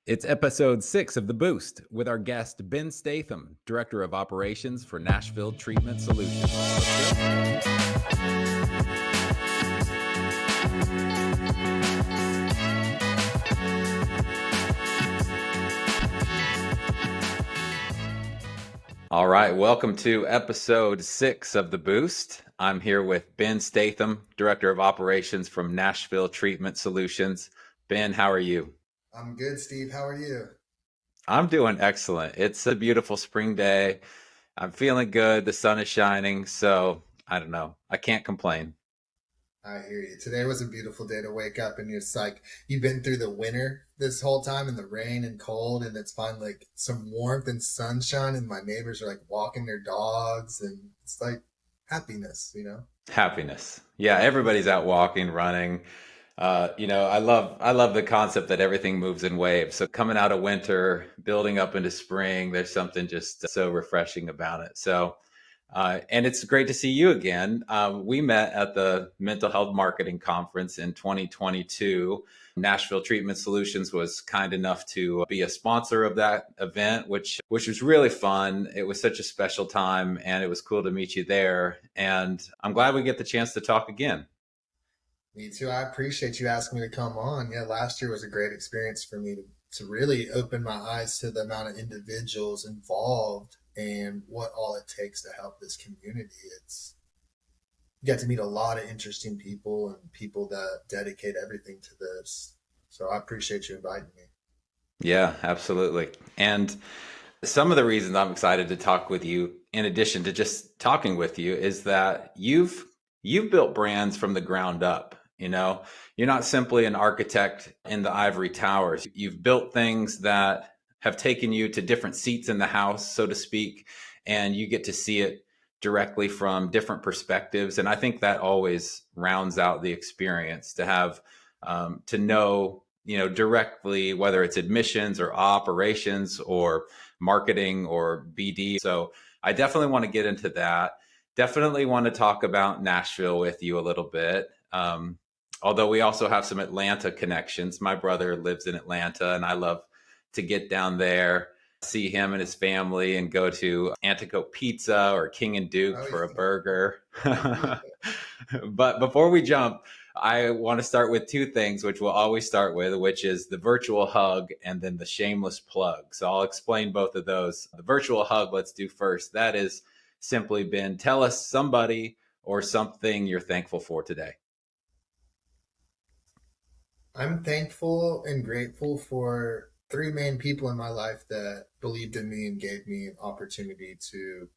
It's episode 6 of The Boost with our guest, Ben Statham, Director of Operations for Nashville Treatment Solutions. Let's go. All right, welcome to episode 6 of The Boost. I'm here with Ben Statham, Director of Operations from Nashville Treatment Solutions. Ben, how are you? I'm good, Steve. How are you? I'm doing excellent. It's a beautiful spring day. I'm feeling good. The sun is shining. So I don't know. I can't complain. I hear you. Today was a beautiful day to wake up, and it's like you've been through the winter this whole time and the rain and cold, and it's finally like some warmth and sunshine, and my neighbors are like walking their dogs, and it's like happiness. Happiness. Yeah, everybody's out walking, running. I love the concept that everything moves in waves. So coming out of winter, building up into spring, there's something just so refreshing about it. And it's great to see you again. We met at the Mental Health Marketing Conference in 2022. Nashville Treatment Solutions was kind enough to be a sponsor of that event, which was really fun. It was such a special time, and it was cool to meet you there. And I'm glad we get the chance to talk again. Me too. I appreciate you asking me to come on. Yeah, last year was a great experience for me to really open my eyes to the amount of individuals involved and what all it takes to help this community. It's You get to meet a lot of interesting people and people that dedicate everything to this. So I appreciate you inviting me. Yeah, absolutely. And some of the reasons I'm excited to talk with you, in addition to just talking with you, is that you've built brands from the ground up. You're not simply an architect in the ivory towers. You've built things that have taken you to different seats in the house, so to speak, and you get to see it directly from different perspectives. And I think that always rounds out the experience to have to know, directly, whether it's admissions or operations or marketing or BD. So I definitely want to get into that. Definitely want to talk about Nashville with you a little bit. Although we also have some Atlanta connections. My brother lives in Atlanta, and I love to get down there, see him and his family, and go to Antico Pizza or King and Duke Oh, for a yeah. burger. But before we jump, I want to start with two things, which we'll always start with, which is the virtual hug and then the shameless plug. So I'll explain both of those. The virtual hug, let's do first. That is simply been tell us somebody or something you're thankful for today. I'm thankful and grateful for three main people in my life that believed in me and gave me an opportunity to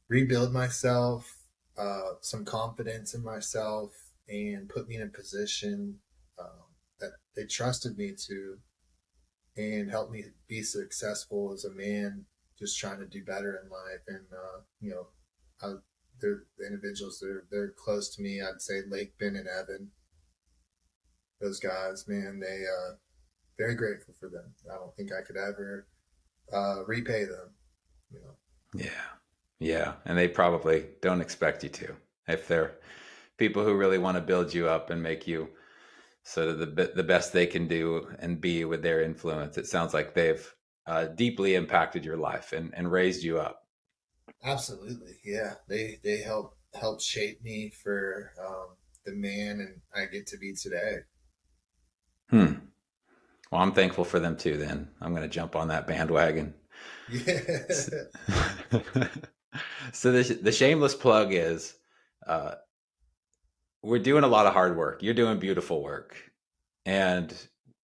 rebuild myself, some confidence in myself, and put me in a position that they trusted me to and helped me be successful as a man, just trying to do better in life. And I, they're the individuals they're close to me. I'd say Lake, Ben, and Evan. Those guys, man, they very grateful for them. I don't think I could ever repay them. You know. Yeah. Yeah. And they probably don't expect you to. If they're people who really want to build you up and make you sort of the best they can do and be with their influence, it sounds like they've deeply impacted your life and raised you up. Absolutely, yeah. They help shape me for the man and I get to be today. Hmm. Well, I'm thankful for them too, then. I'm going to jump on that bandwagon. S- Yeah. So the shameless plug is uh, we're doing a lot of hard work. You're doing beautiful work. And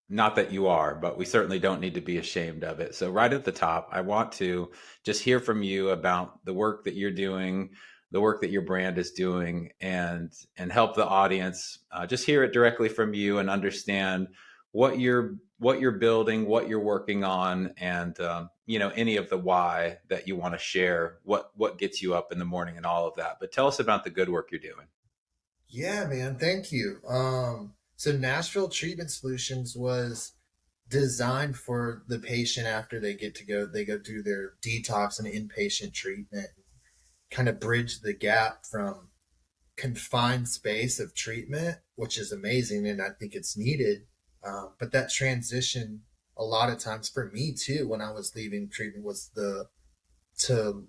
not that you are, but we certainly don't need to be ashamed of it. So, right at the top, I want to just hear from you about the work that you're doing, the work that your brand is doing, and help the audience just hear it directly from you and understand what you're building, what you're working on, and any of the why that you want to share, what gets you up in the morning, and all of that. But tell us about the good work you're doing. Yeah, man. Thank you. So Nashville Treatment Solutions was designed for the patient after they go do their detox and inpatient treatment, kind of bridge the gap from confined space of treatment, which is amazing and I think it's needed. But that transition a lot of times for me too, when I was leaving treatment, was the to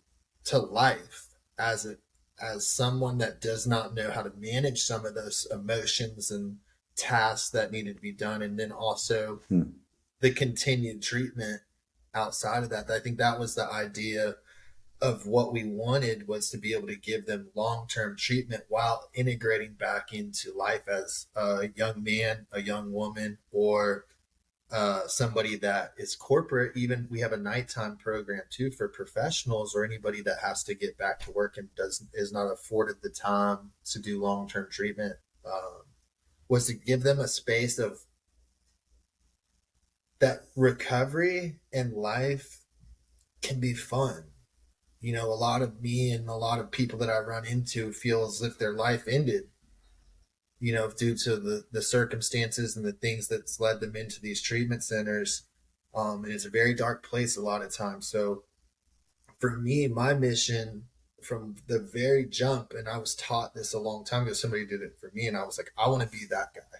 life as a as someone that does not know how to manage some of those emotions and tasks that needed to be done, and then also Hmm. the continued treatment outside of that. I think that was the idea of what we wanted, was to be able to give them long-term treatment while integrating back into life as a young man, a young woman, or somebody that is corporate. Even we have a nighttime program too for professionals or anybody that has to get back to work and is not afforded the time to do long-term treatment. Was to give them a space of that recovery and life can be fun. You know, a lot of me and a lot of people that I run into feel as if their life ended, you know, due to the circumstances and the things that's led them into these treatment centers. And it's a very dark place a lot of times. So for me, my mission from the very jump, and I was taught this a long time ago, somebody did it for me, and I was like, I want to be that guy.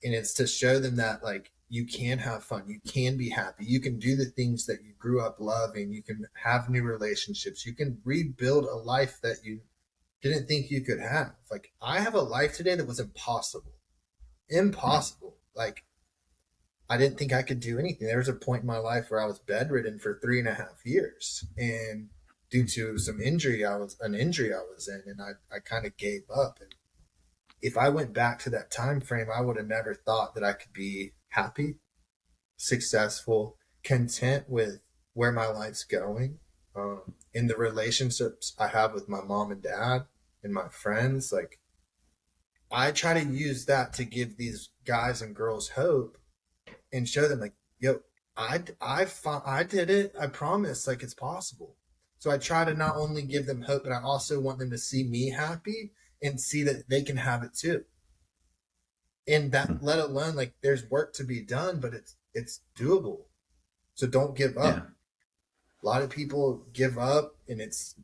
And it's to show them that, like, you can have fun, you can be happy, you can do the things that you grew up loving, you can have new relationships, you can rebuild a life that you didn't think you could have. Like, I have a life today that was impossible. Like, I didn't think I could do anything. There was a point in my life where I was bedridden for 3.5 years, and due to some injury, I was in, and I kind of gave up. And if I went back to that time frame, I would have never thought that I could be happy, successful, content with where my life's going. In the relationships I have with my mom and dad and my friends, like, I try to use that to give these guys and girls hope and show them, like, yo, I did it. I promise, like, it's possible. So I try to not only give them hope, but I also want them to see me happy and see that they can have it too. And that, Hmm. let alone, like, there's work to be done, but it's doable. So don't give Yeah. up. A lot of people give up, and it's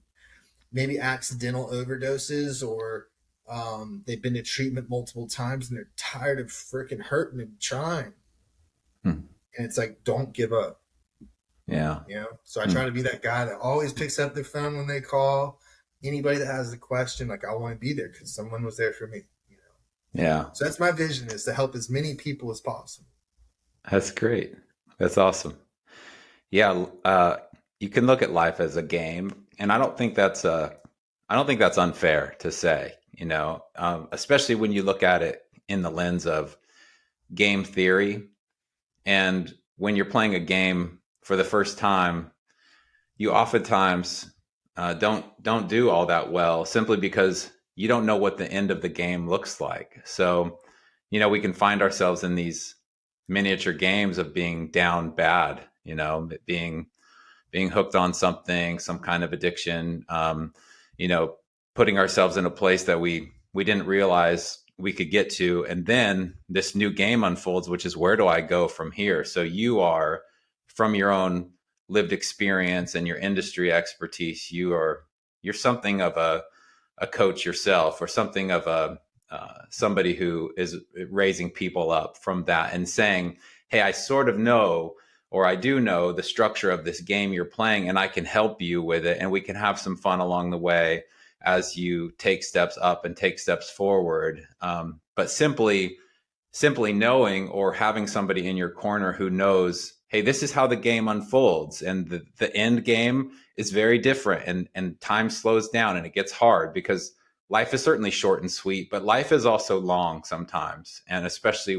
maybe accidental overdoses, or they've been to treatment multiple times and they're tired of freaking hurting and trying. Hmm. And it's like, don't give up. Yeah. You know, so I Hmm. try to be that guy that always picks up their phone when they call. Anybody that has a question, like, I want to be there because someone was there for me. You know, Yeah. so that's my vision, is to help as many people as possible. That's great. That's awesome. Yeah. You can look at life as a game, and I don't think that's unfair to say, especially when you look at it in the lens of game theory. And when you're playing a game for the first time, you oftentimes don't do all that well, simply because you don't know what the end of the game looks like. So, we can find ourselves in these miniature games of being down bad, being hooked on something, some kind of addiction, you know, putting ourselves in a place that we didn't realize we could get to, and then this new game unfolds, which is, where do I go from here? So you are, from your own lived experience and your industry expertise, you're something of a coach yourself, or something of a somebody who is raising people up from that and saying, hey, I sort of know, or I do know the structure of this game you're playing, and I can help you with it, and we can have some fun along the way as you take steps up and take steps forward. But simply knowing, or having somebody in your corner who knows, hey, this is how the game unfolds, and the end game is very different, and time slows down and it gets hard, because life is certainly short and sweet, but life is also long sometimes, and um, especially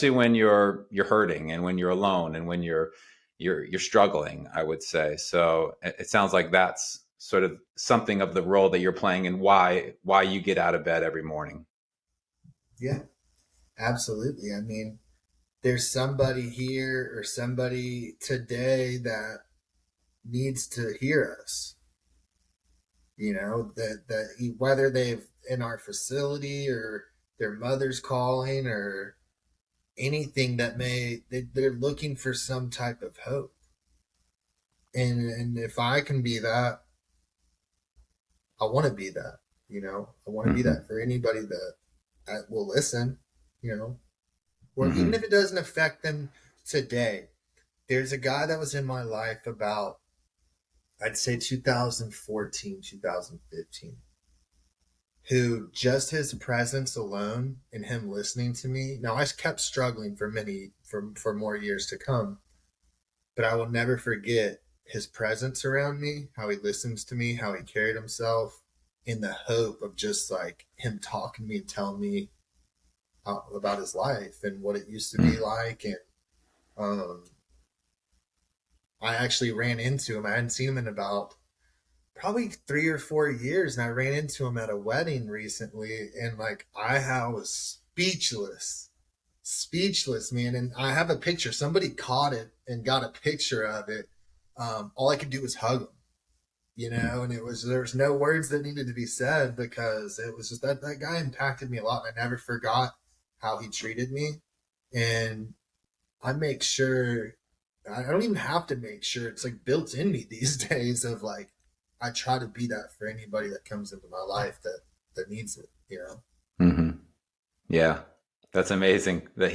when you're hurting, and when you're alone, and when you're struggling, I would say. So it sounds like that's sort of something of the role that you're playing, and why you get out of bed every morning. Yeah, absolutely. I mean, there's somebody here or somebody today that needs to hear us. You know, that whether they've in our facility, or their mother's calling, or anything that they're looking for some type of hope. And if I can be that, I want to be that. You know, I want to be Hmm. that for anybody that will listen. You know, or even Mm-hmm. if it doesn't affect them today. There's a guy that was in my life about, I'd say 2014, 2015, who just his presence alone and him listening to me. Now I kept struggling for more years to come, but I will never forget his presence around me, how he listens to me, how he carried himself, in the hope of just like him talking to me and telling me about his life and what it used to be like. And um, I actually ran into him. I hadn't seen him in about probably 3 or 4 years, and I ran into him at a wedding recently, and like I was speechless, man. And I have a picture. Somebody caught it and got a picture of it. All I could do was hug him, and there was no words that needed to be said, because it was just that guy impacted me a lot. I never forgot how he treated me, and I make sure I don't even have to make sure, it's like built in me these days of like I try to be that for anybody that comes into my life that needs it. Mm-hmm. Yeah, that's amazing that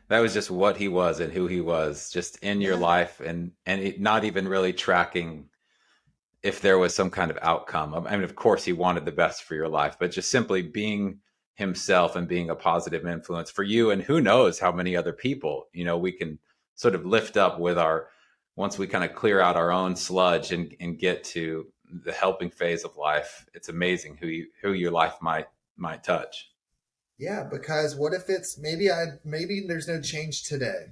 that was just what he was and who he was, just in your Yeah. life, and not even really tracking if there was some kind of outcome. I mean, of course, he wanted the best for your life, but just simply being himself and being a positive influence for you, and who knows how many other people, we can sort of lift up with our once we kind of clear out our own sludge and get to the helping phase of life. It's amazing who your life might touch. Yeah, because what if it's maybe there's no change today.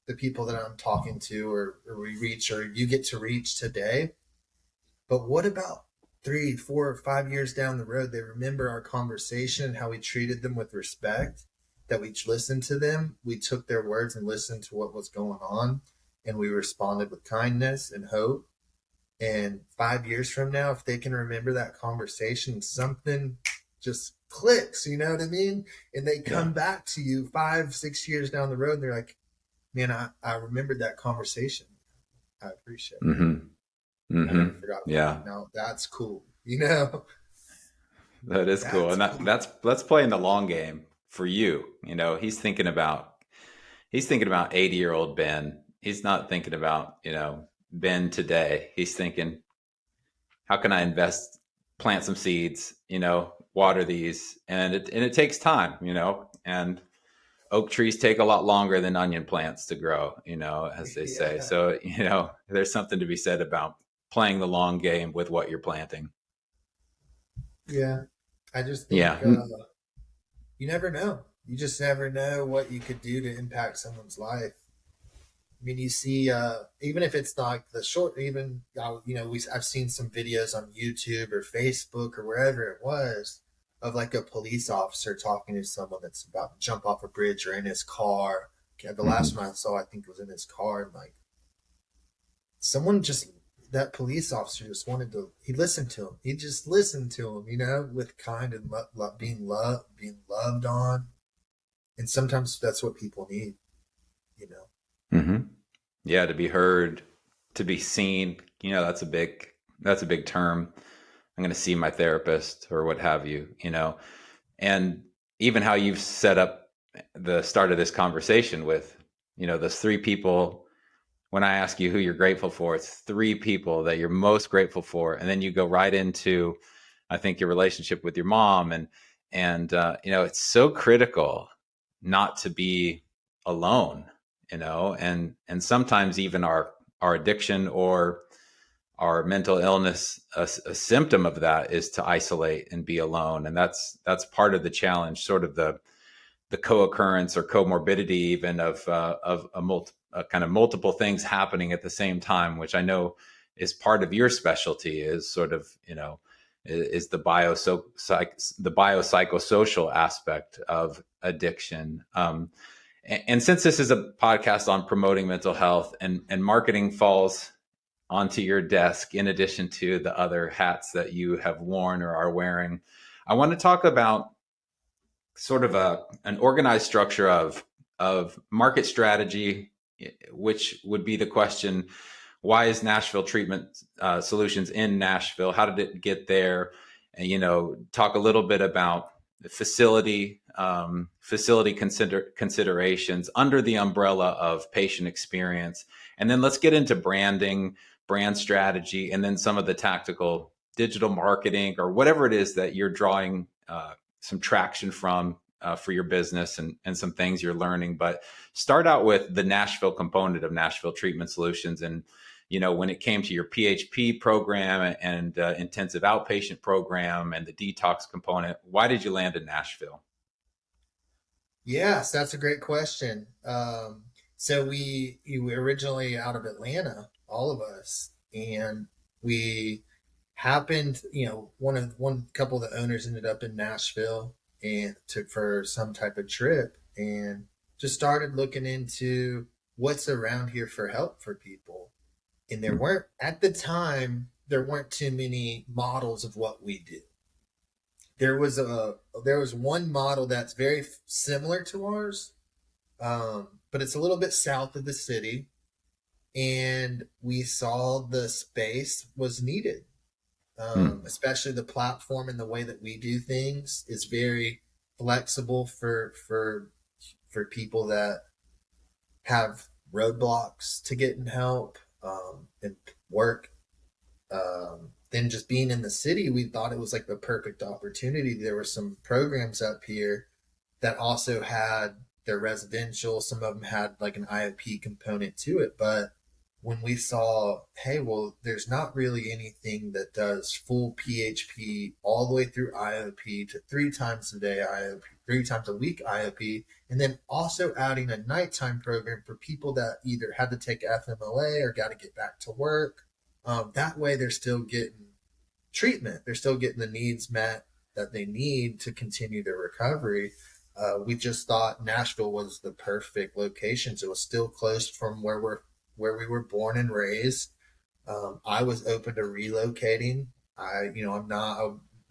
The people that I'm talking to, or we reach, or you get to reach today. But what about 3, 4, 5 years down the road? They remember our conversation, how we treated them with respect, that we listened to them, we took their words and listened to what was going on, and we responded with kindness and hope. And 5 years from now, if they can remember that conversation, something just clicks, you know what I mean? And they Yeah. come back to you 5, 6 years down the road, and they're like, man, I remembered that conversation. I appreciate it. Mm-hmm. I never Mm-hmm. forgot about Yeah. that. Now that's cool. You know, That is cool. that's And cool. that's playing the long game for you. He's thinking about 80-year-old Ben. He's not thinking about, Ben today. He's thinking, how can I plant some seeds, water these, and it takes time, and oak trees take a lot longer than onion plants to grow, as they say. Yeah. So, there's something to be said about playing the long game with what you're planting. Yeah. I just Yeah. think you never know. You just never know what you could do to impact someone's life. I mean, you see, even if it's like the short, even I've seen some videos on YouTube or Facebook or wherever it was, of like a police officer talking to someone that's about to jump off a bridge or in his car. Okay, the last Mm-hmm. one I saw, I think, was in his car, and like someone just that police officer just wanted to. He listened to him. He just listened to him, with kind and being loved on, and sometimes that's what people need, you know. Mm-hmm. Yeah, to be heard, to be seen. That's a big term. I'm going to see my therapist or what have you. And even how you've set up the start of this conversation with, those three people. When I ask you who you're grateful for, it's three people that you're most grateful for, and then you go right into, I think, your relationship with your mom, and it's so critical not to be alone, and sometimes even our addiction or our mental illness, a symptom of that is to isolate and be alone, and that's part of the challenge, sort of the co-occurrence or comorbidity even of a kind of multiple things happening at the same time, which I know is part of your specialty, is sort of, is the biopsychosocial aspect of addiction. And since this is a podcast on promoting mental health, and marketing falls onto your desk in addition to the other hats that you have worn or are wearing, I want to talk about sort of an organized structure of market strategy, which would be the question: why is Nashville Treatment Solutions in Nashville? How did it get there? And talk a little bit about facility considerations under the umbrella of patient experience. And then let's get into branding, brand strategy, and then some of the tactical digital marketing or whatever it is that you're drawing some traction from for your business, and some things you're learning. But start out with the Nashville component of Nashville Treatment Solutions. And, when it came to your PHP program and intensive outpatient program and the detox component, why did you land in Nashville? Yes, that's a great question. So we were originally out of Atlanta, all of us, and we happened, one couple of the owners ended up in Nashville and took for some type of trip and just started looking into what's around here for help for people. And at the time, there weren't too many models of what we do. There was one model that's very similar to ours, but it's a little bit south of the city, and we saw the space was needed, especially the platform and the way that we do things is very flexible for people that have roadblocks to getting help and work. Then just being in the city, we thought it was like the perfect opportunity. There were some programs up here that also had their residential. Some of them had like an IOP component to it. But when we saw, hey, well, there's not really anything that does full PHP all the way through IOP to 3 times a day IOP, 3 times a week IOP, and then also adding a nighttime program for people that either had to take FMLA or got to get back to work. That way they're still getting treatment. They're still getting the needs met that they need to continue their recovery. We just thought Nashville was the perfect location. So it was still close from where we were born and raised. I was open to relocating. I'm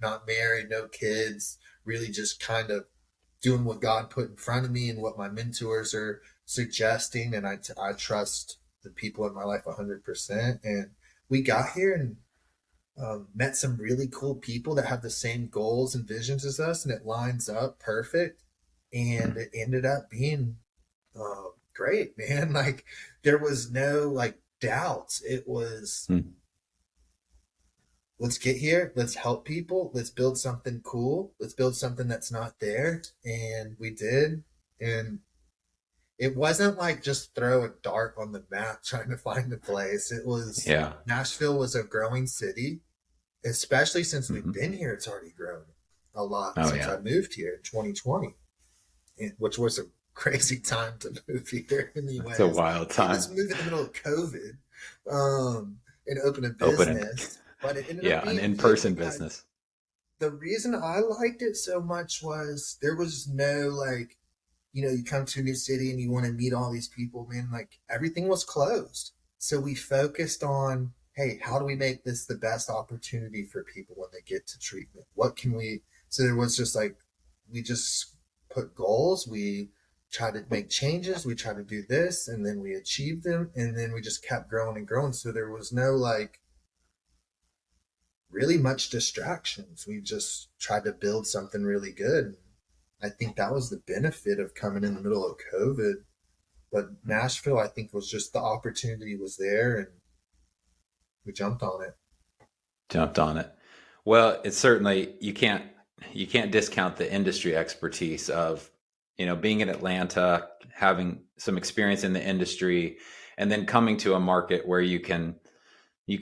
not married, no kids, really just kind of doing what God put in front of me and what my mentors are suggesting. And I trust the people in my life 100%. And we got here and met some really cool people that have the same goals and visions as us, and it lines up perfect. And it ended up being great, man. Like there was no like doubts. It was, let's get here, let's help people, let's build something cool, let's build something that's not there. And we did. And it wasn't like just throw a dart on the map trying to find a place. It was, Yeah. Nashville was a growing city, especially since we've been here. It's already grown a lot since I moved here in 2020, which was a crazy time to move here in the US. It's a wild time. Let's move in the middle of COVID and open a business. But it ended up being an in-person business. The reason I liked it so much was there was no like, you come to a new city and you want to meet all these people, man, like everything was closed. So we focused on, hey, how do we make this the best opportunity for people when they get to treatment? So there was just like, we just put goals. We tried to make changes. We tried to do this and then we achieved them. And then we just kept growing and growing. So there was no like really much distractions. We just tried to build something really good. I think that was the benefit of coming in the middle of COVID. But Nashville, I think, was just the opportunity was there and we jumped on it. Well, it's certainly, you can't discount the industry expertise of, being in Atlanta, having some experience in the industry, and then coming to a market where you can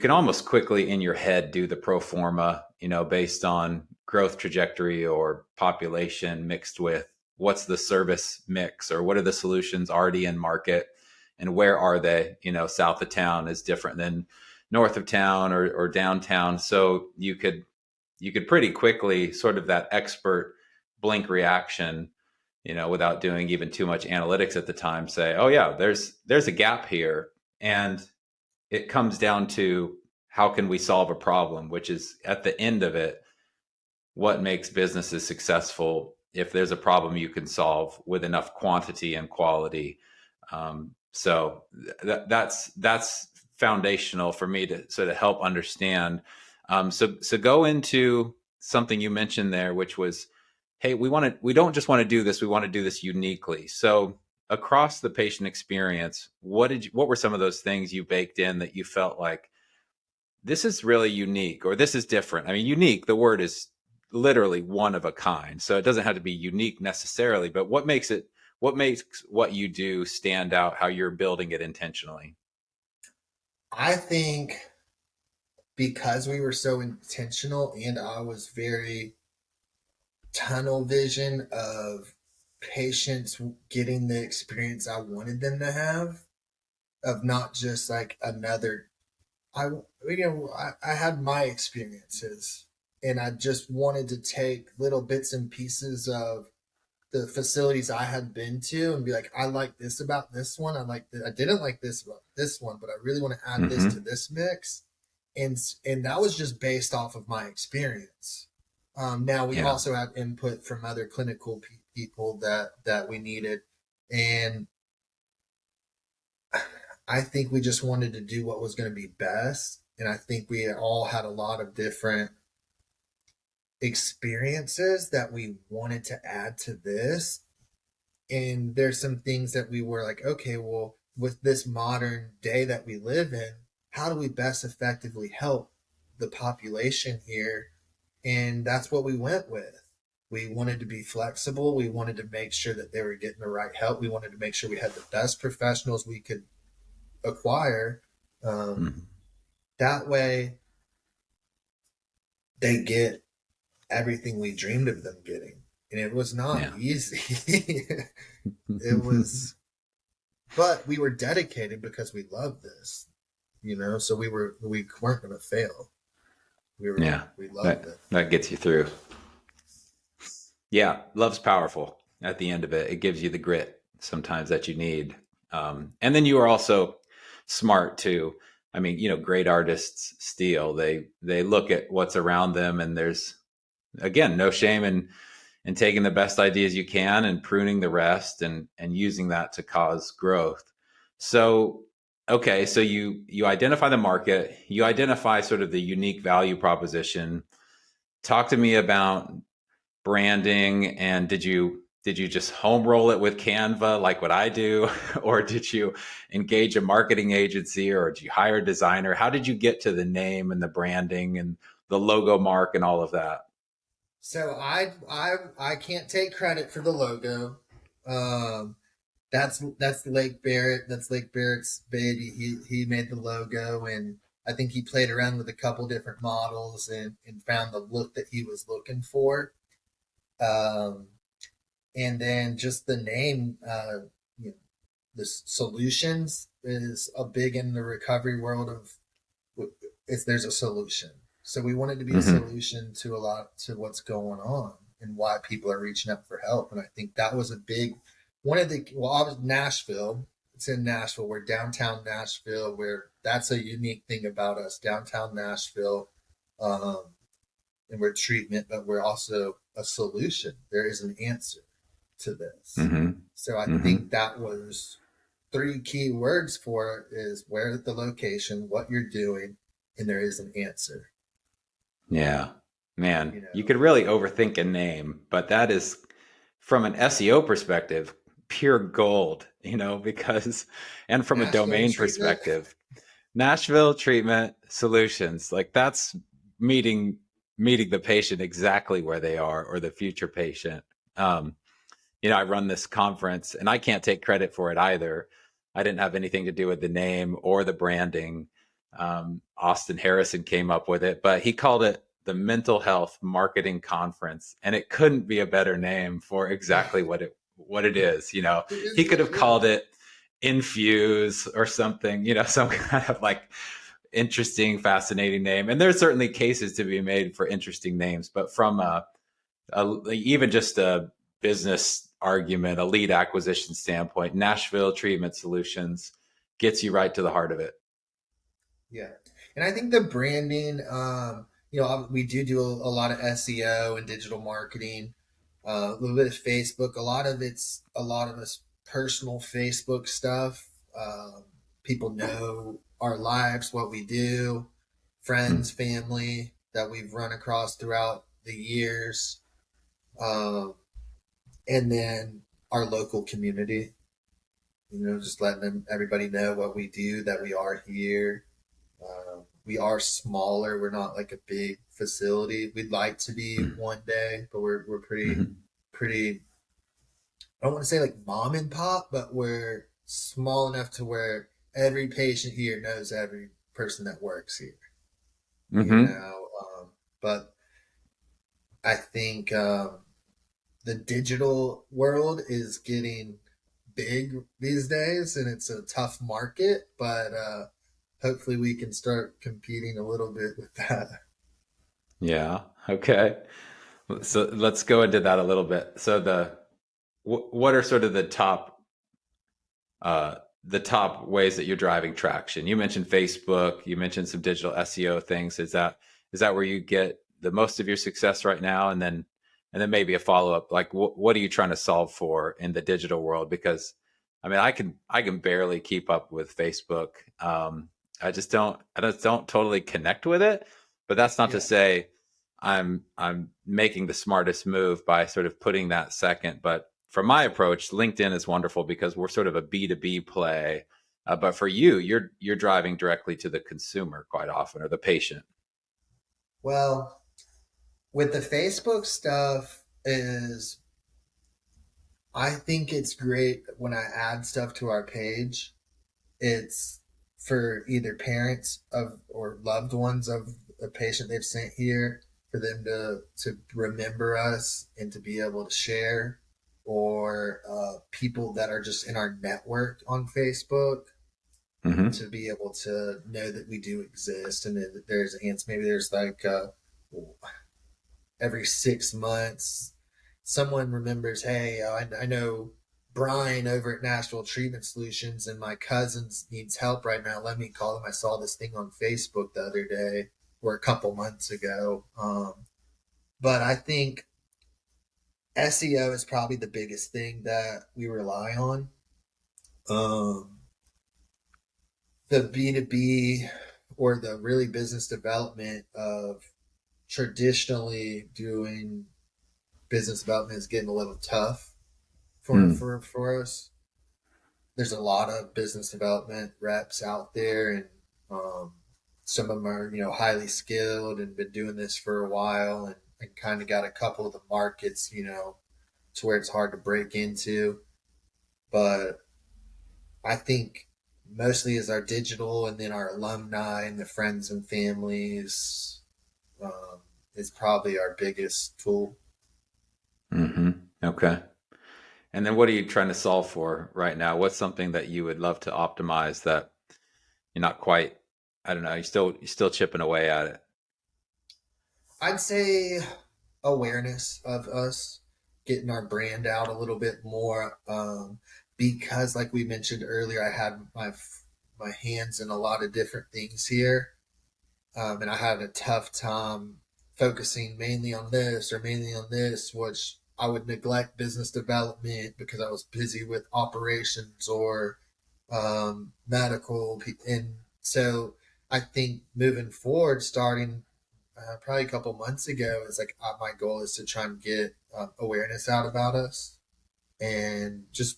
almost quickly in your head do the pro forma, based on growth trajectory or population mixed with what's the service mix or what are the solutions already in market and where are they. South of town is different than north of town or downtown. So you could pretty quickly sort of that expert blink reaction, without doing even too much analytics at the time, say, oh yeah, there's a gap here. And it comes down to how can we solve a problem, which is at the end of it, what makes businesses successful if there's a problem you can solve with enough quantity and quality. So that's foundational for me to sort of help understand. So go into something you mentioned there, which was, hey, we don't just want to do this, we want to do this uniquely. So across the patient experience, what were some of those things you baked in that you felt like this is really unique or this is different? I mean, unique, the word is literally one of a kind. So it doesn't have to be unique necessarily, but what makes what you do stand out, how you're building it intentionally? I think because we were so intentional and I was very tunnel vision of patients getting the experience I wanted them to have, of not just like another. I I had my experiences, and I just wanted to take little bits and pieces of the facilities I had been to and be like, I like this about this one. I didn't like this about this one, but I really want to add this to Mm-hmm. this mix. And that was just based off of my experience. Now we Yeah. also had input from other clinical people that we needed, and I think we just wanted to do what was going to be best. And I think we all had a lot of different experiences that we wanted to add to this. And there's some things that we were like, okay, well, with this modern day that we live in, how do we best effectively help the population here? And that's what we went with. We wanted to be flexible. We wanted to make sure that they were getting the right help. We wanted to make sure we had the best professionals we could acquire. Um, Mm-hmm. that way, they get everything we dreamed of them getting. And it was not Yeah. easy. It was, but we were dedicated because we loved this, so we weren't going to fail. Yeah. We loved That it. that gets you through. Yeah, love's powerful. At the end of it, it gives you the grit sometimes that you need. And then you are also smart too. I mean, great artists steal. They look at what's around them, and there's again no shame in taking the best ideas you can and pruning the rest and using that to cause growth. So okay, so you identify the market, you identify sort of the unique value proposition. Talk to me about branding, and did you just home roll it with Canva like what I do, or did you engage a marketing agency, or did you hire a designer? How did you get to the name and the branding and the logo mark and all of that? So I can't take credit for the logo. Um, that's Lake Barrett. That's Lake Barrett's baby. He made the logo, and I think he played around with a couple different models and found the look that he was looking for. Um, and then just the name, you know, the solutions is a big in the recovery world of, if there's a solution. So we wanted to be a Mm-hmm. solution to a lot to what's going on and why people are reaching out for help. And I think that was a big one of the, well, I was Nashville. It's in Nashville. We're downtown Nashville, where that's a unique thing about us, downtown Nashville. Um, and we're treatment, but we're also a solution. There is an answer to this. Mm-hmm. So I Mm-hmm. think that was three key words for it: is where the location, what you're doing, and there is an answer. Yeah, man, You you know, could really overthink a name, but that is from an SEO perspective, pure gold, because, and from a Nashville domain treatment. perspective, Nashville Treatment Solutions, like that's meeting meeting the patient exactly where they are, or the future patient. Um, I run this conference and I can't take credit for it either. I didn't have anything to do with the name or the branding. Austin Harrison came up with it, but he called it the Mental Health Marketing Conference, and it couldn't be a better name for exactly what it is. It is He could what have it is. called it Infuse or something. Some kind of like interesting, fascinating name. And there's certainly cases to be made for interesting names, but from even just a business argument, a lead acquisition standpoint, Nashville Treatment Solutions gets you right to the heart of it. Yeah, and I think the branding, we do a lot of SEO and digital marketing, a little bit of Facebook. A lot of us personal Facebook stuff. People know our lives, what we do, friends, family that we've run across throughout the years. Um, and then our local community, just letting everybody know what we do, that we are here. We are smaller. We're not like a big facility. We'd like to be one day, but we're Hmm. pretty. I don't want to say like mom and pop, but we're small enough to where every patient here knows every person that works here. You Hmm. know, but I think the digital world is getting big these days, and it's a tough market. But hopefully, we can start competing a little bit with that. Yeah. Okay. So let's go into that a little bit. So what are sort of the top ways that you're driving traction? You mentioned Facebook, you mentioned some digital SEO things. Is that where you get the most of your success right now? And then maybe a follow up, like what are you trying to solve for in the digital world? Because I mean, I can barely keep up with Facebook. I just don't totally connect with it. But that's not to Yeah. say I'm making the smartest move by sort of putting that second. But for my approach, LinkedIn is wonderful because we're sort of a B2B play. But for you, you're driving directly to the consumer quite often, or the patient. Well, with the Facebook stuff is I think it's great when I add stuff to our page. It's for either parents of or loved ones of a patient they've sent here for them to remember us and to be able to share, or people that are just in our network on Facebook Hmm. to be able to know that we do exist, and that there's ants. Maybe there's like every 6 months, someone remembers, hey, I know Brian over at Nashville Treatment Solutions, and my cousin needs help right now. Let me call him. I saw this thing on Facebook the other day or a couple months ago. But I think SEO is probably the biggest thing that we rely on. Um, the B2B or the really business development of traditionally doing business development is getting a little tough Mm. for us. There's a lot of business development reps out there, and um, some of them are highly skilled and been doing this for a while, and kind of got a couple of the markets to where it's hard to break into. But I think mostly is our digital, and then our alumni and the friends and families um, is probably our biggest tool. Hmm. Okay. And then what are you trying to solve for right now? What's something that you would love to optimize that you're not quite, I don't know, you're still chipping away at it. I'd say awareness of us, getting our brand out a little bit more. Because, like we mentioned earlier, I had my hands in a lot of different things here, and I had a tough time focusing mainly on this or mainly on this, which I would neglect business development because I was busy with operations or medical. And so I think moving forward, starting probably a couple months ago, is like my goal is to try and get awareness out about us and just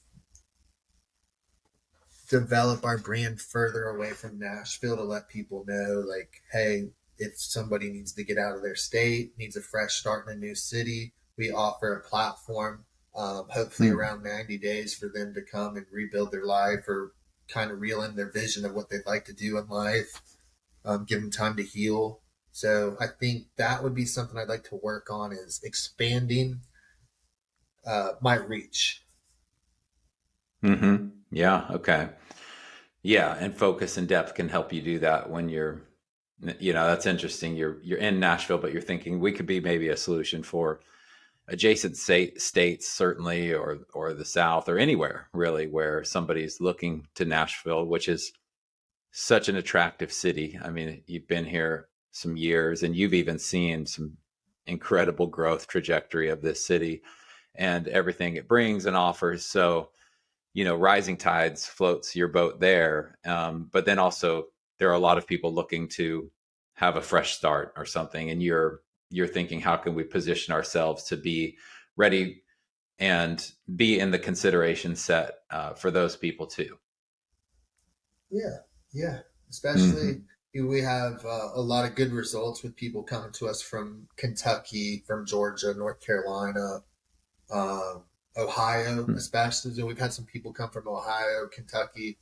develop our brand further away from Nashville to let people know, like, hey, if somebody needs to get out of their state, needs a fresh start in a new city, we offer a platform, hopefully Hmm. around 90 days for them to come and rebuild their life or kind of reel in their vision of what they'd like to do in life, give them time to heal. So I think that would be something I'd like to work on, is expanding my reach. Hmm. Yeah. Okay. Yeah. And focus and depth can help you do that when that's interesting. You're in Nashville, but you're thinking we could be maybe a solution for adjacent states, certainly, or the South, or anywhere really where somebody's looking to Nashville, which is such an attractive city. I mean, you've been here some years, and you've even seen some incredible growth trajectory of this city and everything it brings and offers. So, rising tides floats your boat there. But then also there are a lot of people looking to have a fresh start or something, and you're thinking, how can we position ourselves to be ready and be in the consideration set for those people too. Yeah, yeah. Especially Hmm. we have a lot of good results with people coming to us from Kentucky, from Georgia, North Carolina, um, Ohio, especially. So we've had some people come from Ohio, Kentucky,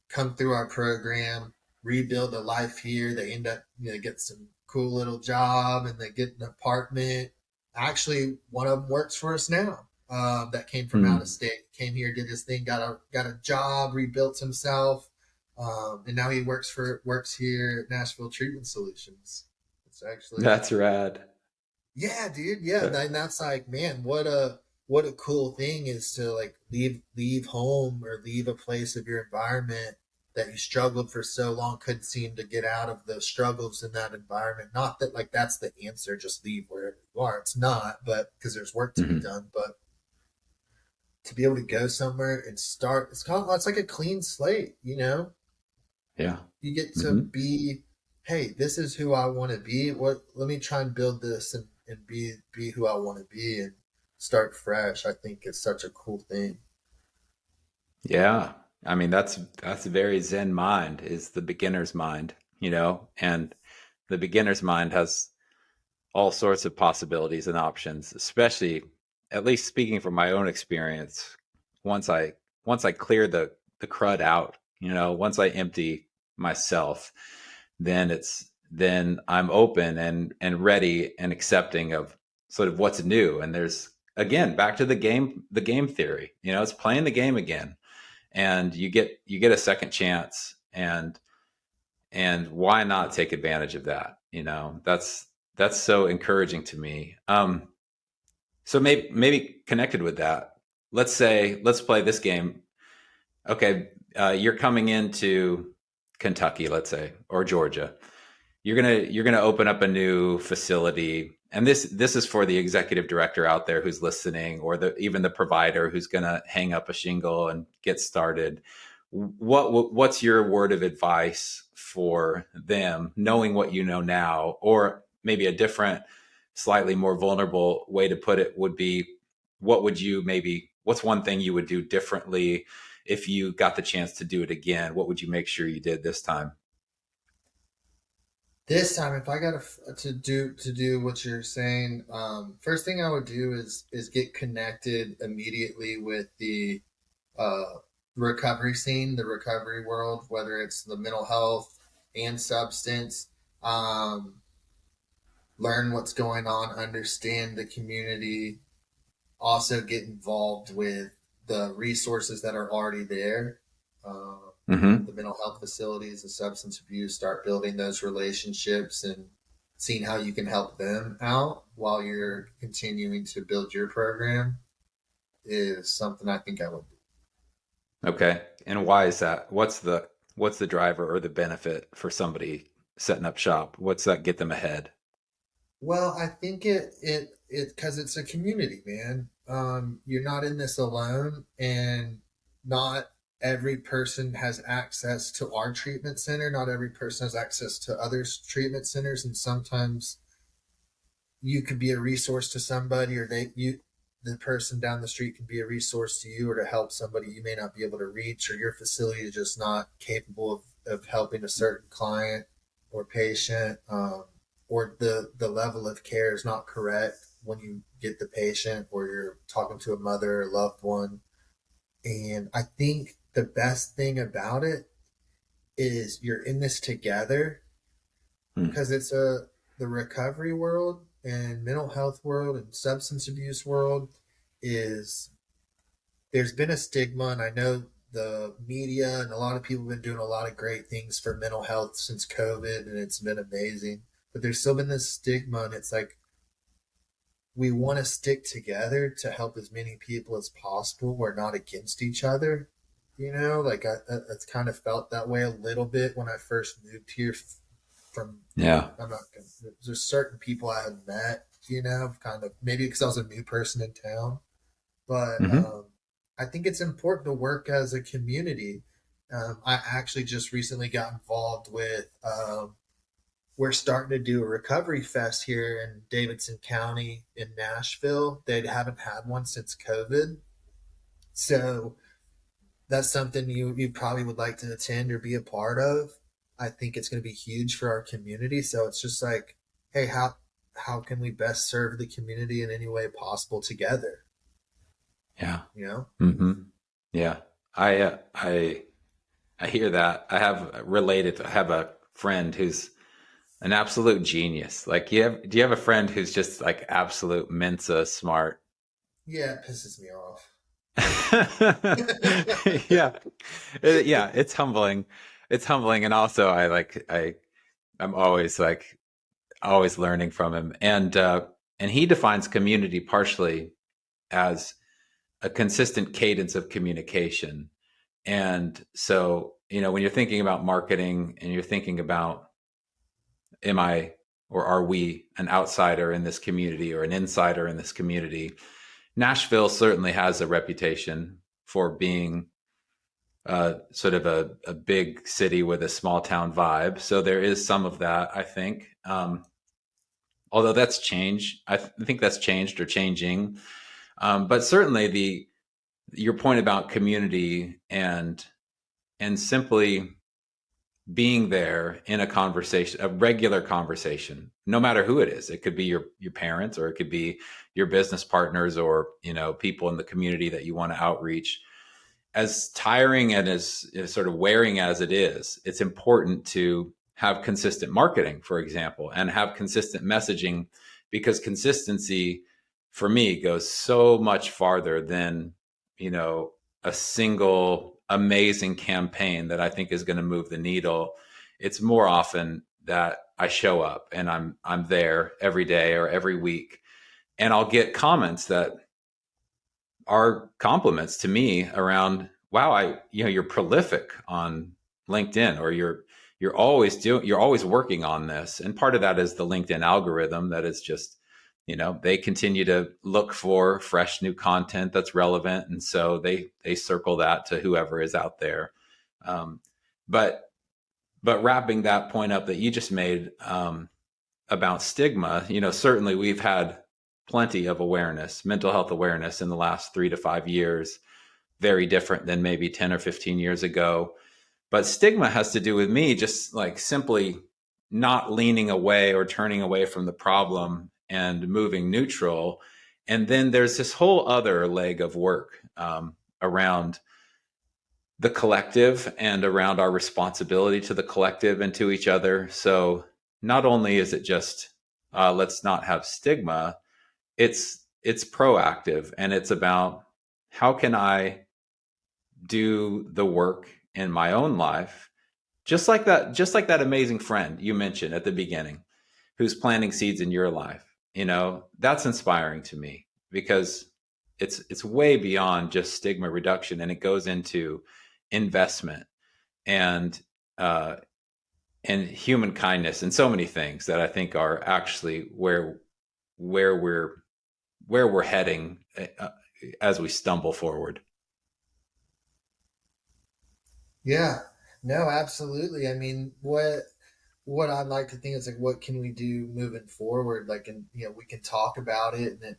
come through our program, rebuild a life here. They end up, get some cool little job and they get an apartment. Actually, one of them works for us now. That came from out of Mm. state, came here, did his thing, got a job, rebuilt himself, and now he works here at Nashville Treatment Solutions. It's actually That's rad. yeah, dude. Yeah, and that's like, man, what a cool thing is to like leave home or leave a place of your environment that you struggled for so long, couldn't seem to get out of the struggles in that environment. Not that like that's the answer, just leave wherever you are. It's not, but because there's work to be Hmm. done. But to be able to go somewhere and start, it's like a clean slate, Yeah. you get to Hmm. be, hey, this is who I want to be. What let me try and build this and be who I want to be and start fresh. I think it's such a cool thing. Yeah. I mean, that's a very Zen mind, is the beginner's mind, and the beginner's mind has all sorts of possibilities and options, especially, at least speaking from my own experience, once I once I clear the crud out, once I empty myself, then I'm open and ready and accepting of sort of what's new. And there's, again, back to the game theory. It's playing the game again, and you get a second chance, and why not take advantage of that? That's so encouraging to me. So maybe connected with that, let's play this game. Okay, you're coming into Kentucky, let's say, or Georgia. You're gonna open up a new facility, and this is for the executive director out there who's listening, or even the provider who's gonna hang up a shingle and get started. What's your word of advice for them, knowing what you know now? Or maybe a different, slightly more vulnerable way to put it would be, what's one thing you would do differently if you got the chance to do it again? What would you make sure you did this time? This time, if I got to do what you're saying, first thing I would do is get connected immediately with the uh, recovery scene, the recovery world, whether it's the mental health and substance. Um, Learn what's going on, understand the community, also get involved with the resources that are already there, uh, Hmm. the mental health facilities, the substance abuse, start building those relationships and seeing how you can help them out while you're continuing to build your program is something I think I would do. Okay. And why is that? What's the driver or the benefit for somebody setting up shop? What's that get them ahead? Well, I think it because it's a community, man. You're not in this alone, and not every person has access to our treatment center. Not every person has access to others' treatment centers, and sometimes you could be a resource to somebody, or the person down the street can be a resource to you, or to help somebody you may not be able to reach, or your facility is just not capable of helping a certain client or patient, or the level of care is not correct when you get the patient or you're talking to a mother or loved one. And I think the best thing about it is you're in this together, Hmm. because it's the recovery world and mental health world and substance abuse world is, there's been a stigma, and I know the media and a lot of people have been doing a lot of great things for mental health since COVID, and it's been amazing. But there's still been this stigma, and it's like we want to stick together to help as many people as possible. We're not against each other. Like I kind of felt that way a little bit when I first moved here from, Yeah. I'm not gonna, there's certain people I had met, kind of maybe because I was a new person in town, but Hmm. I think it's important to work as a community. I actually just recently got involved with we're starting to do a recovery fest here in Davidson County in Nashville. They haven't had one since COVID. So that's something you probably would like to attend or be a part of. I think it's going to be huge for our community. So it's just like, hey, how can we best serve the community in any way possible together? Yeah. You know? Hmm. Yeah. I hear that. I have a friend who's an absolute genius. Like do you have a friend who's just like absolute Mensa smart? Yeah, it pisses me off. Yeah. Yeah, it's humbling. It's humbling. And also I'm always always learning from him. And he defines community partially as a consistent cadence of communication. And so, when you're thinking about marketing and you're thinking about, am I or are we an outsider in this community or an insider in this community? Nashville certainly has a reputation for being sort of a big city with a small town vibe. So there is some of that, I think. Although that's changed, think that's changed or changing. But certainly your point about community and simply being there in a conversation, a regular conversation, no matter who it is. It could be your parents, or it could be your business partners, or people in the community that you want to outreach. As tiring and as sort of wearing as it is, it's important to have consistent marketing, for example, and have consistent messaging, because consistency for me goes so much farther than a single amazing campaign that I think is going to move the needle. It's more often that I show up and I'm there every day or every week, and I'll get comments that are compliments to me around, wow, you're prolific on LinkedIn, or you're always working on this. And part of that is the LinkedIn algorithm that is just, they continue to look for fresh new content that's relevant, and so they circle that to whoever is out there. um, but wrapping that point up that you just made, about stigma, certainly we've had plenty of awareness, mental health awareness, in the last 3 to 5 years, very different than maybe 10 or 15 years ago. But stigma has to do with me just like simply not leaning away or turning away from the problem and moving neutral. And then there's this whole other leg of work, around the collective and around our responsibility to the collective and to each other. So not only is it just, let's not have stigma, it's proactive, and it's about, how can I do the work in my own life, just like that amazing friend you mentioned at the beginning, who's planting seeds in your life. That's inspiring to me, because it's way beyond just stigma reduction, and it goes into investment and uh, and human kindness and so many things that I think are actually where we're where we're heading, as we stumble forward. Yeah. No, absolutely. I mean, what I'd like to think is like, what can we do moving forward? Like, and we can talk about it, and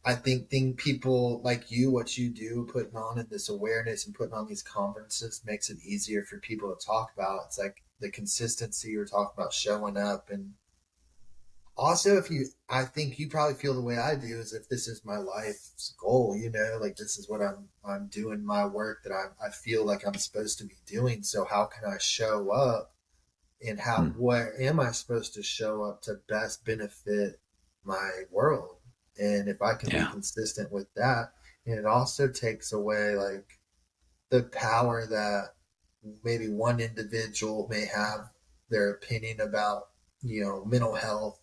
I think people like you, what you do, putting on this awareness and putting on these conferences makes it easier for people to talk about. It's like the consistency you're talking about, showing up. And also, I think you probably feel the way I do, is if this is my life's goal, like this is what I'm doing, my work that I feel like I'm supposed to be doing. So how can I show up, and Hmm. where am I supposed to show up to best benefit my world? And if I can be Yeah. consistent with that, and it also takes away like the power that maybe one individual may have, their opinion about, mental health.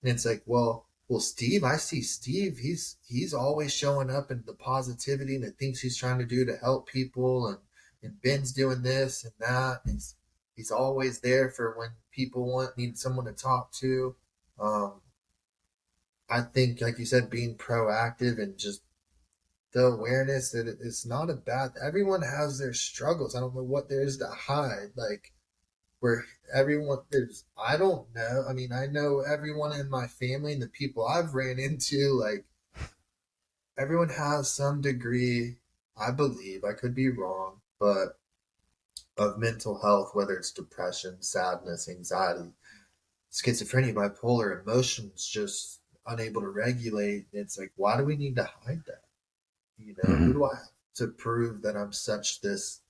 And it's like, well, Steve, I see Steve, he's always showing up in the positivity and the things he's trying to do to help people, and Ben's doing this and that. And he's always there for when people need someone to talk to. Um, I think, like you said, being proactive and just the awareness that it's not a bad. Everyone has their struggles. I don't know what there is to hide. Like, where everyone there's I don't know. I mean, I know everyone in my family and the people I've ran into, like everyone has some degree, I believe, I could be wrong, but of mental health, whether it's depression, sadness, anxiety, schizophrenia, bipolar, emotions just unable to regulate. It's like, why do we need to hide that? You know, who Hmm. do I have to prove that I'm such this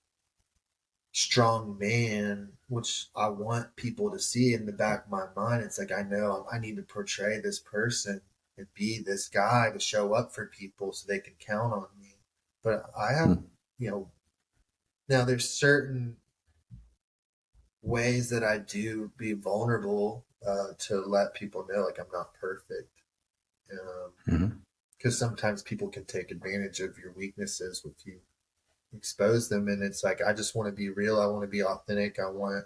strong man, which I want people to see in the back of my mind? It's like, I know I need to portray this person and be this guy to show up for people so they can count on me. But I have, you know, now there's certain ways that I do be vulnerable to let people know, like, I'm not perfect. Hmm. Because sometimes people can take advantage of your weaknesses if you expose them. And it's like, I just want to be real. I want to be authentic. I want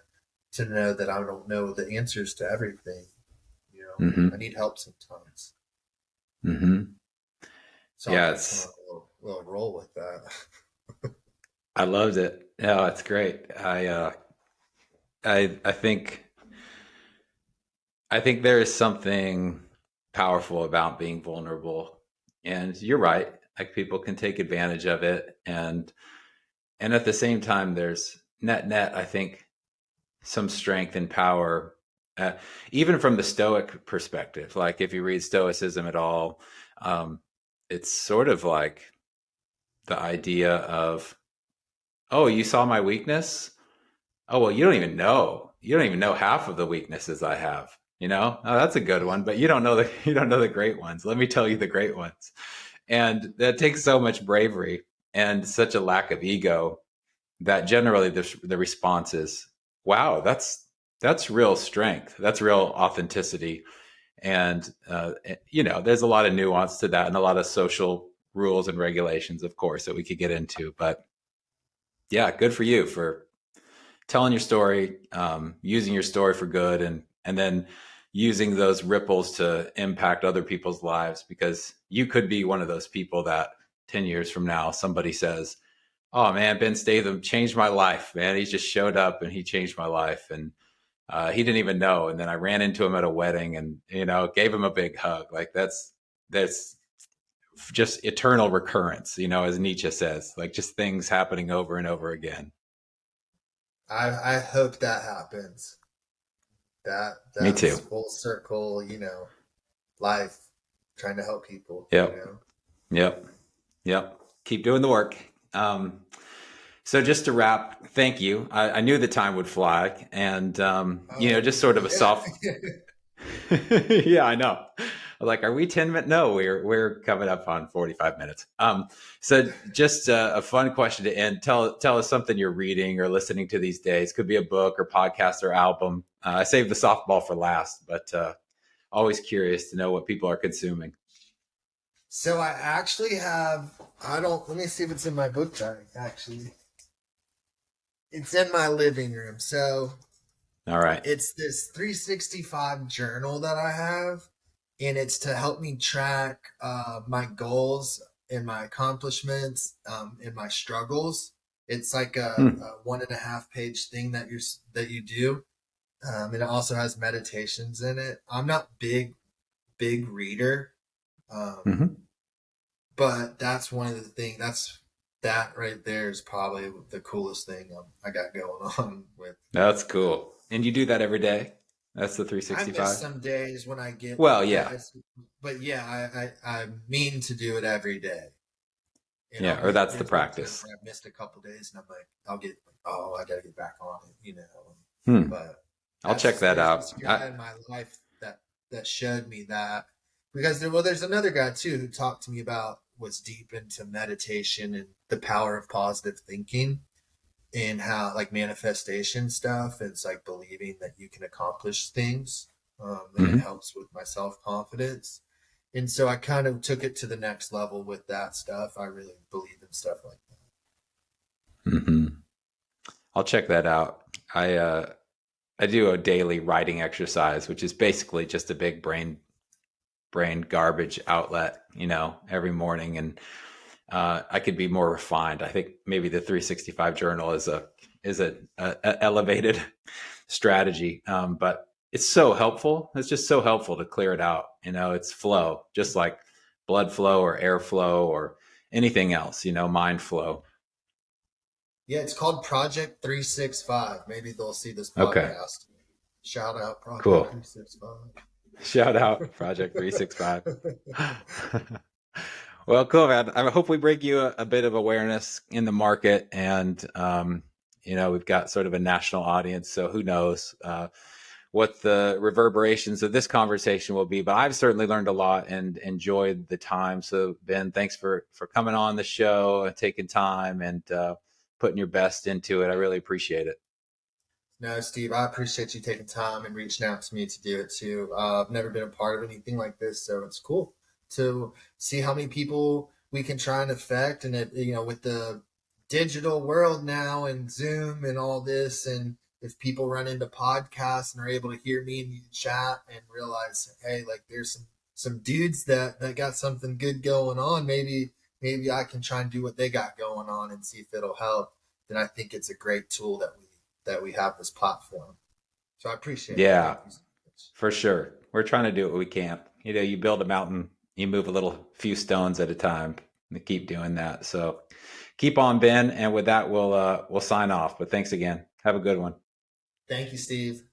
to know that I don't know the answers to everything. You know, I Hmm. need help sometimes. Hmm. So I'll Yeah, just kind it's, of little roll with that. I loved it. Yeah, it's great. I I think there is something powerful about being vulnerable. And you're right. Like people can take advantage of it. And at the same time, there's net, I think some strength and power, uh, even from the Stoic perspective. Like if you read Stoicism at all, um, it's sort of like the idea of, oh, you saw my weakness? Oh, well, you don't even know. You don't even know half of the weaknesses I have. You know, oh, that's a good one, but you don't know the you don't know the great ones. Let me tell you the great ones, and that takes so much bravery and such a lack of ego that generally the response is, "Wow, that's real strength. That's real authenticity." And you know, there's a lot of nuance to that, and a lot of social rules and regulations, of course, that we could get into. But yeah, good for you for telling your story, using your story for good, and then using those ripples to impact other people's lives. Because you could be one of those people that 10 years from now somebody says, "Oh man, Ben Statham changed my life. Man, he just showed up and he changed my life." And he didn't even know. And then I ran into him at a wedding, and gave him a big hug. Like that's just eternal recurrence. As Nietzsche says, like just things happening over and over again. I hope that happens. Me That's too. full circle, life, trying to help people, Yep. Yep. Yep. Keep doing the work. So just to wrap, thank you. I knew the time would fly, and Oh, just sort of a yeah. soft. Yeah, I know. Like, are we 10 minutes? No, we're coming up on 45 minutes. So just a fun question to end. Tell us something you're reading or listening to these days. Could be a book or podcast or album. I saved the softball for last, but always curious to know what people are consuming. So I actually have, I don't, let me see if it's in my book bag, actually. It's in my living room. So All right. it's this 365 journal that I have, and it's to help me track my goals and my accomplishments and my struggles. It's like Hmm. a 1.5 page thing that you do. And it also has meditations in it. I'm not big reader, um, Hmm. but that's one of the things. That right there is probably the coolest thing I got going on with. That's cool. And you do that every day? That's the I miss 365? some days when I get, Well, yeah, yeah. but yeah, I mean to do it every day. And Yeah. Or that's the there's been times practice. where I've missed a couple days and I'm like, I'll get, like, oh, I got to get back on it. Hmm. But I'll check that there's this out. guy in my life that showed me that, because there's another guy too who talked to me about, was deep into meditation and the power of positive thinking and how, like, manifestation stuff. It's like believing that you can accomplish things, and it Hmm. helps with my self-confidence. And so I kind of took it to the next level with that stuff. I really believe in stuff like Hmm. I'll check that out. I do a daily writing exercise, which is basically just a big brain garbage outlet, every morning. And I could be more refined. I think maybe the 365 journal is a elevated strategy. But it's so helpful. It's just so helpful to clear it out. It's flow, just like blood flow or air flow or anything else, mind flow. Yeah, it's called Project 365. Maybe they'll see this Okay, podcast. Shout out Project cool. 365. Shout out Project 365. Well, cool, man. I hope we bring you a bit of awareness in the market, and we've got sort of a national audience, so who knows what the reverberations of this conversation will be. But I've certainly learned a lot and enjoyed the time. So, Ben, thanks for coming on the show, taking time, and putting your best into it. I really appreciate it. No, Steve, I appreciate you taking time and reaching out to me to do it too. I've never been a part of anything like this, so it's cool to see how many people we can try and affect. And with the digital world now and Zoom and all this, and if people run into podcasts and are able to hear me and you chat and realize, hey, like there's some dudes that got something good going on, maybe I can try and do what they got going on and see if it'll help. Then I think it's a great tool that we have this platform. So I appreciate it. Yeah, Thank you so much. for sure. We're trying to do what we can. You build a mountain, you move a few stones at a time, and keep doing that. So keep on, Ben. And with that, we'll sign off. But thanks again. Have a good one. Thank you, Steve.